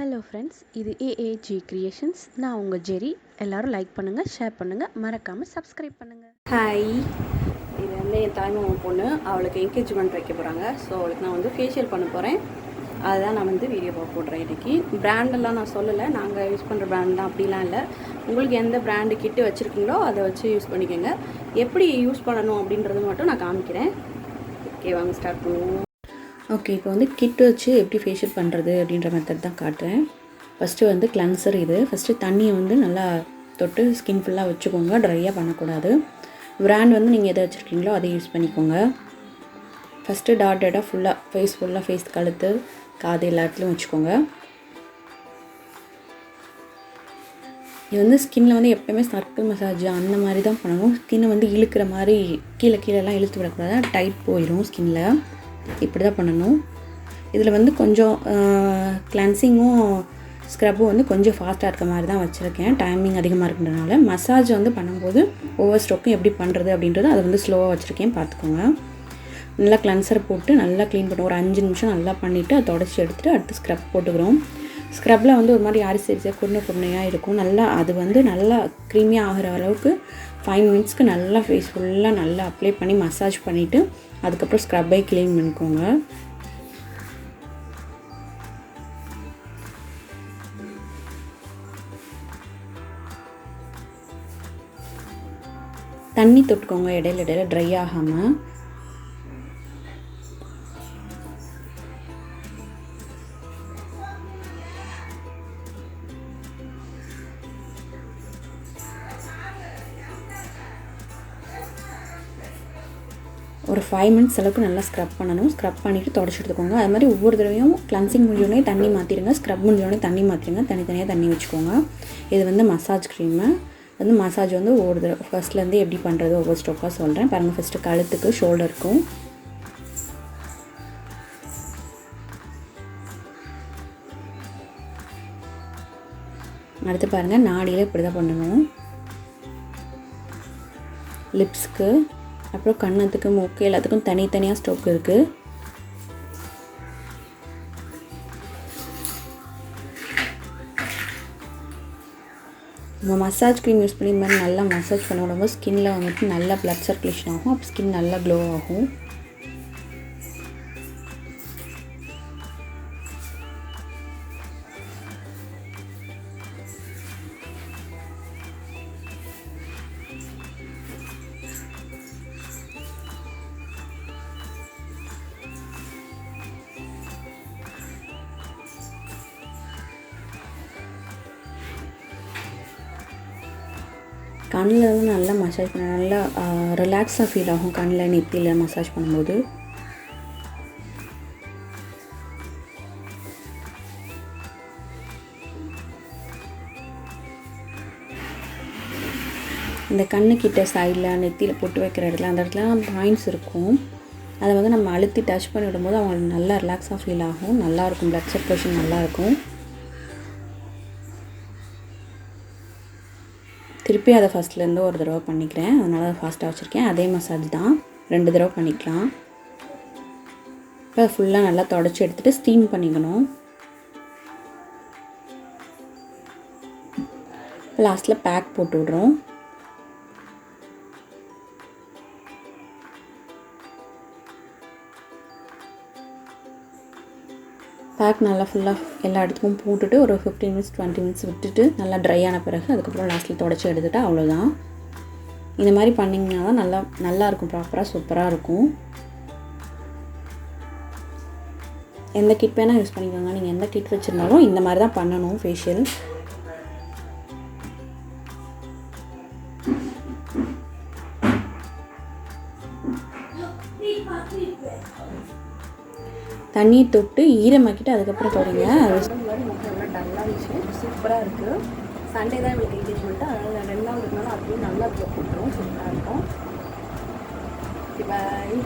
Hello friends, இது AAG creations. நான் உங்கள் ஜெரி. எல்லோரும் லைக் பண்ணுங்கள், ஷேர் பண்ணுங்கள், மறக்காமல் சப்ஸ்கிரைப் பண்ணுங்கள். ஹாய், இது என் தாய்மாமன் பொண்ணு. அவளுக்கு என்கேஜ்மெண்ட் வைக்க போகிறாங்க. ஸோ அவளுக்கு நான் ஃபேஷியல் பண்ண போகிறேன். அதுதான் நான் வீடியோ போடுறேன் இன்றைக்கி. பிராண்டெல்லாம் நான் சொல்லலை, நாங்கள் யூஸ் பண்ணுற பிராண்ட் தான், அப்படிலாம் இல்லை. உங்களுக்கு எந்த பிராண்டு கிட்டு வச்சுருக்கீங்களோ அதை வச்சு யூஸ் பண்ணிக்கோங்க. எப்படி யூஸ் பண்ணணும் அப்படின்றது மட்டும் நான் காமிக்கிறேன். ஓகே, வாங்க ஸ்டார்ட் பண்ணுவோம். ஓகே, இப்போ கிட் வச்சு எப்படி ஃபேஷியல் பண்ணுறது அப்படின்ற மெத்தட் தான் காட்டுறேன். First cleanser. இது ஃபஸ்ட்டு தண்ணியை நல்லா தொட்டு ஸ்கின் ஃபுல்லாக வச்சுக்கோங்க, ட்ரையாக பண்ணக்கூடாது. பிராண்ட் நீங்கள் எதை வச்சுருக்கீங்களோ அதை யூஸ் பண்ணிக்கோங்க. ஃபஸ்ட்டு டாட்டடாக ஃபுல்லாக ஃபேஸ் கழுத்து காது எல்லாத்துலேயும் வச்சுக்கோங்க. இது ஸ்கின்னில் எப்போயுமே சர்க்கிள் மசாஜ் அந்த மாதிரி தான் பண்ணணும். ஸ்கின்னை இழுக்கிற மாதிரி கீழெல்லாம் இழுத்து விடக்கூடாது, டைட் போயிடும் ஸ்கின்னில். இப்படி தான் பண்ணணும். இதில் கொஞ்சம் கிளென்சிங்கும் ஸ்க்ரப்பும் கொஞ்சம் ஃபாஸ்ட்டாக இருக்க மாதிரி தான் வச்சுருக்கேன். டைமிங் அதிகமாக இருக்கிறதுனால மசாஜ் பண்ணும்போது ஓவர் ஸ்ட்ரோக்கும் எப்படி பண்ணுறது அப்படின்றது அதை ஸ்லோவாக வச்சுருக்கேன், பார்த்துக்கோங்க. நல்லா கிளென்சர் போட்டு நல்லா க்ளீன் பண்ணி ஒரு 5 நிமிஷம் நல்லா பண்ணிவிட்டு அதை தொடச்சி எடுத்துகிட்டு அடுத்து ஸ்க்ரப் போட்டுக்கிறோம். ஸ்க்ரப்பில் ஒரு மாதிரி அரிசி குருணையாக இருக்கும். நல்லா அது நல்லா க்ரீமியாக ஆகிற அளவுக்கு 5 மினிட்ஸ்க்கு நல்லா ஃபேஸ் ஃபுல்லாக நல்லா அப்ளை பண்ணி மசாஜ் பண்ணிவிட்டு அதுக்கப்புறம் ஸ்க்ரப்பை க்ளீன் பண்ணிக்கோங்க. தண்ணி தொட்டுக்கோங்க இடையில ட்ரை ஆகாமல். ஒரு 5 மினிட்ஸ் அளவுக்கு நல்லா ஸ்க்ரப் பண்ணணும். ஸ்க்ரப் பண்ணிவிட்டு தொடச்சி எடுத்துக்கோங்க. அது மாதிரி ஒவ்வொரு தடவையும் கிளென்சிங் முடிஞ்சோடனே தண்ணி மாற்றிடுங்க, ஸ்க்ரப் முடிஞ்சோடனே தண்ணி மாற்றிடுங்க, தனித்தனியாக தண்ணி வச்சுக்கோங்க. இது மசாஜ் க்ரீமு. மசாஜ் ஒவ்வொரு தடவை ஃபஸ்ட்லேருந்து எப்படி பண்ணுறது ஒவ்வொரு ஸ்டோக்காக சொல்கிறேன் பாருங்கள். ஃபஸ்ட்டு கழுத்துக்கு, ஷோல்டருக்கும், அடுத்து பாருங்கள் நாடியில் இப்படி தான் பண்ணணும். லிப்ஸ்க்கு, அப்புறம் கன்னத்துக்கு, மூக்கு எல்லாத்துக்கும் தனித்தனியாக ஸ்டோக் இருக்குது. நம்ம மசாஜ் க்ரீம் யூஸ் பண்ணி இந்த மாதிரி நல்லா மசாஜ் பண்ண விடும்போது ஸ்கின்னில் நல்லா ப்ளட் சர்க்குலேஷன் ஆகும். அப்போ ஸ்கின் நல்லா க்ளோ ஆகும். கண்ணில் நல்லா மசாஜ் பண்ண நல்லா ரிலாக்ஸாக ஃபீல் ஆகும். கண்ணில் நெத்தியில் மசாஜ் பண்ணும்போது இந்த கண்ணுக்கிட்ட சைடில் நெத்தியில் போட்டு வைக்கிற இடத்துல அந்த இடத்துல பாயிண்ட்ஸ் இருக்கும். அதை நம்ம அழுத்தி டச் பண்ணி விடும்போது அவங்களுக்கு நல்லா ரிலாக்ஸாக ஃபீல் ஆகும். நல்லாயிருக்கும், ப்ளட் சர்க்குலேஷன் நல்லாயிருக்கும். திருப்பி அதை ஃபஸ்ட்லேருந்து ஒரு தடவை பண்ணிக்கிறேன், அதனால் ஃபாஸ்ட்டாக வச்சுருக்கேன். அதே மசாஜ் தான் 2 தடவை பண்ணிக்கலாம். இப்போ ஃபுல்லாக நல்லா தொடச்சி எடுத்துகிட்டு ஸ்டீம் பண்ணிக்கணும். லாஸ்ட்டில் பேக் போட்டு விட்றோம். பேக் நல்லா ஃபுல்லாக எல்லா இடத்துக்கும் போட்டுட்டு ஒரு 15 மினிட்ஸ் 20 மினிட்ஸ் விட்டுட்டு நல்லா ட்ரை ஆன பிறகு அதுக்கப்புறம் லாஸ்ட்டில் தொடச்சி எடுத்துகிட்டு அவ்வளோதான். இந்த மாதிரி பண்ணிங்கன்னா தான் நல்லாயிருக்கும், ப்ராப்பராக சூப்பராக இருக்கும். எந்த கிட் வேணால் யூஸ் பண்ணிக்கோங்க. நீங்கள் எந்த கிட் வச்சுருந்தாலும் இந்த மாதிரி தான் பண்ணணும் ஃபேஷியல். தண்ணி தொட்டு ஈரமாக்கிட்டு அதுக்கப்புறம் தொடங்க. அது டல்லாக இருந்துச்சு, சூப்பராக இருக்குது. சண்டே தான் இவளுக்கு என்கேஜ்மெண்ட்டு, அதனால் 2ஆவது நாள் அப்படியே நல்லா க்ளோ பண்ணுறோம். சூப்பராக இருக்கும். பாய்.